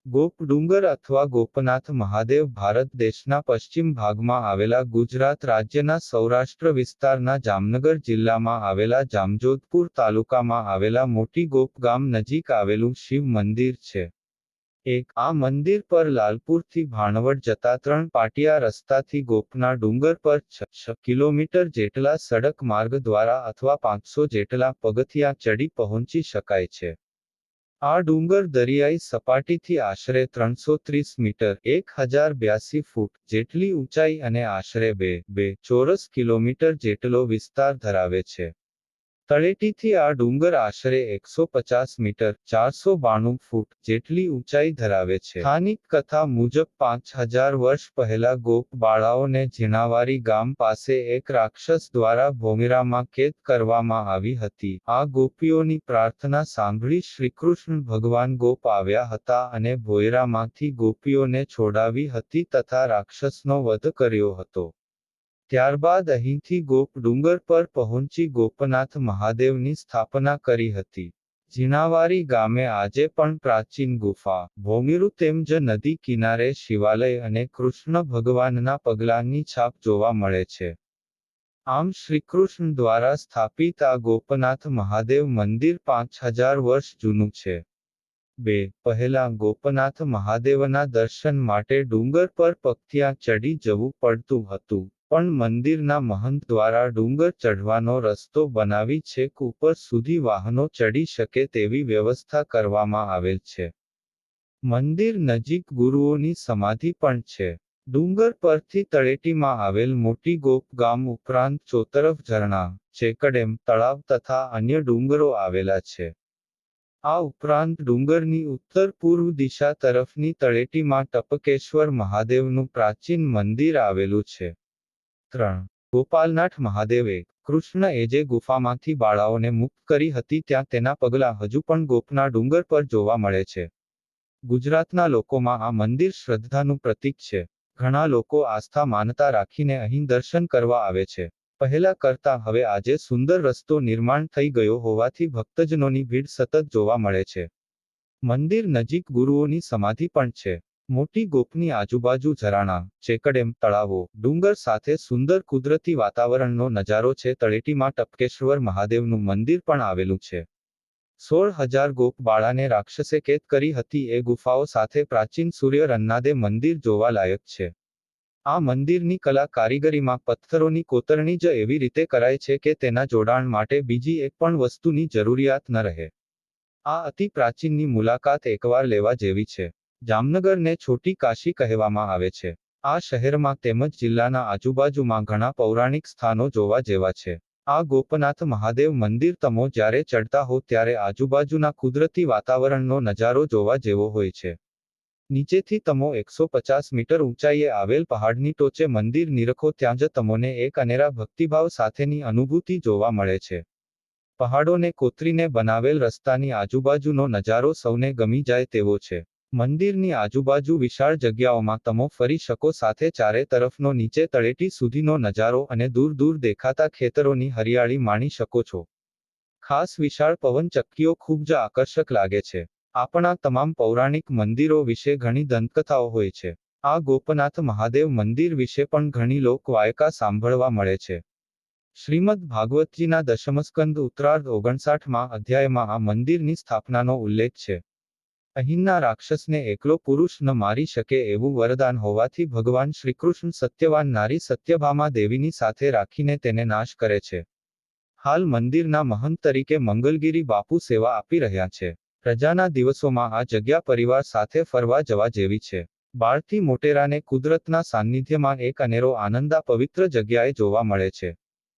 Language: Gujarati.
ગોપ ડુંગર અથવા ગોપનાથ મહાદેવ ભારત દેશના પશ્ચિમ ભાગમાં આવેલા ગુજરાત રાજ્યના સૌરાષ્ટ્ર વિસ્તારના જામનગર જિલ્લામાં આવેલા જામજોધપુર તાલુકામાં આવેલા મોટી ગોપ ગામ નજીક આવેલું શિવ મંદિર છે. આ મંદિર પર લાલપુરથી ભાણવડ જતા 3 પાટિયા રસ્તાથી ગોપના ડુંગર પર 6 કિલોમીટર જેટલા સડક માર્ગ દ્વારા અથવા 500 જેટલા પગથિયાં ચડી પહોંચી શકાય છે. આ ડુંગર દરિયાઈ સપાટીથી આશરે 330 મીટર 1082 ફૂટ જેટલી ઊંચાઈ અને આશરે 2 ચોરસ કિલોમીટર જેટલો વિસ્તાર ધરાવે છે. તળેટીથી આ ડુંગર આશરે 150 મીટર 492 ફૂટ જેટલી ઊંચાઈ ધરાવે છે. સ્થાનિક કથા મુજબ 5000 વર્ષ પહેલા ગોપ બાળાઓને ઝીણાવારી ગામ પાસે એક રાક્ષસ દ્વારા ભોમિરામાં કેદ કરવામાં આવી હતી. આ ગોપીઓની પ્રાર્થના સાંભળી શ્રીકૃષ્ણ ભગવાન ગોપ આવ્યા હતા અને ભોયરામાંથી ગોપીઓને છોડાવી હતી તથા રાક્ષસનો વધ કર્યો હતો. ત્યારબાદ અહીંથી ગોપ ડુંગર પર પહોંચી ગોપનાથ મહાદેવની સ્થાપના કરી હતી. ઝીણાવારી ગામે આજે પણ પ્રાચીન ગુફા, ભોમિરું તેમજ નદી કિનારે શિવાલય અને કૃષ્ણ ભગવાનના પગલાંની છાપ જોવા મળે છે. આમ શ્રીકૃષ્ણ દ્વારા સ્થાપિત આ ગોપનાથ મહાદેવ મંદિર 5000 વર્ષ જૂનું છે. પહેલા ગોપનાથ મહાદેવના દર્શન માટે ડુંગર પર પગથિયાં ચડી જવું પડતું હતું, પણ મંદિરના મહંત દ્વારા ડુંગર ચઢવાનો રસ્તો બનાવી છેક ઉપર સુધી વાહનો ચડી શકે તેવી વ્યવસ્થા કરવામાં આવેલ છે. મંદિર નજીક ગુરુઓની સમાધિ પણ છે. ડુંગર પરથી તળેટીમાં આવેલ મોટી ગોપ ગામ ઉપરાંત ચોતરફ ઝરણા, ચેકડેમ, તળાવ તથા અન્ય ડુંગરો આવેલા છે. આ ઉપરાંત ડુંગરની ઉત્તર પૂર્વ દિશા તરફની તળેટીમાં ટપકેશ્વર મહાદેવનું પ્રાચીન મંદિર આવેલું છે. ગોપાલનાથ મહાદેવ કૃષ્ણ જે ગુફામાંથી બાળાઓને મુક્ત કરી હતી ત્યાં તેના પગલાં હજુ પણ ગોપના ડુંગર પર જોવા મળે છે. ગુજરાતના લોકોમાં આ મંદિર શ્રદ્ધાનું પ્રતીક છે. ઘણા લોકો આસ્થા માનતા રાખીને અહીં દર્શન કરવા આવે છે. પહેલા કરતાં હવે આજે સુંદર રસ્તો નિર્માણ થઈ ગયો હોવાથી ભક્તજનોની ભીડ સતત જોવા મળે છે. મંદિર નજીક ગુરુઓની સમાધિ પણ છે. મોટી ગોપની આજુબાજુ ઝરણા, ચેકડેમ, તળાવો, ડુંગર સાથે સુંદર કુદરતી વાતાવરણનો નજારો છે. તળેટીમાં ટપકેશ્વર મહાદેવનું મંદિર પણ આવેલું છે. 16000 ગોપ બાળાને રાક્ષસે કેદ કરી હતી એ ગુફાઓ સાથે પ્રાચીન સૂર્ય રન્નાદે મંદિર જોવા લાયક છે. આ મંદિરની કલા કારીગરીમાં પથ્થરોની કોતરણી જ એવી રીતે કરાય છે કે તેના જોડાણ માટે બીજી એક પણ વસ્તુની જરૂરિયાત ન રહે. આ અતિ પ્રાચીનની મુલાકાત એકવાર લેવા જેવી છે. જામનગરને છોટી કાશી કહેવામાં આવે છે. આ શહેરમાં તેમજ જિલ્લાના આજુબાજુમાં ઘણા પૌરાણિક સ્થાનો જોવા જેવા છે. આ ગોપનાથ મહાદેવ મંદિર તમે જ્યારે ચડતા હો ત્યારે આજુબાજુના કુદરતી વાતાવરણનો નજારો જોવા જેવો હોય છે. નીચેથી તમે 150 મીટર ઊંચાઈએ આવેલ પહાડની ટોચે મંદિર નિરખો ત્યાં જ તમને એક અનેરા ભક્તિભાવ સાથેની અનુભૂતિ જોવા મળે છે. પહાડોને કોતરીને બનાવેલ રસ્તાની આજુબાજુનો નજારો સૌને ગમી જાય તેવો છે. મંદિરની આજુબાજુ વિશાળ જગ્યાઓમાં તમે ફરી શકો સાથે ચારે તરફનો નીચે તળેટી સુધીનો નજારો અને દૂર દૂર દેખાતા ખેતરોની હરિયાળી માણી શકો છો. ખાસ વિશાળ પવન ચક્કીઓ ખૂબ જ આકર્ષક લાગે છે. આપણા તમામ પૌરાણિક મંદિરો વિશે ઘણી દંતકથાઓ હોય છે. આ ગોપનાથ મહાદેવ મંદિર વિશે પણ ઘણી લોકવાયકા સાંભળવા મળે છે. શ્રીમદ ભાગવતજીના દશમસ્કંદ ઉત્તરાર્ધ 59માં અધ્યાયમાં આ મંદિરની સ્થાપનાનો ઉલ્લેખ છે. અહીંના રાક્ષસને એકલો પુરુષ ન મારી શકે એવું વરદાન હોવાથી ભગવાન શ્રીકૃષ્ણ સત્યવાન નારી સત્યભામા દેવીની સાથે રાખીને તેને નાશ કરે છે. હાલ મંદિરના મહંત તરીકે મંગલગીરી બાપુ સેવા આપી રહ્યા છે. રજાના દિવસોમાં આ જગ્યા પરિવાર સાથે ફરવા જવા જેવી છે. બાળથી મોટેરાને કુદરતના સાનિધ્યમાં એક અનેરો આનંદ આ પવિત્ર જગ્યાએ જોવા મળે છે.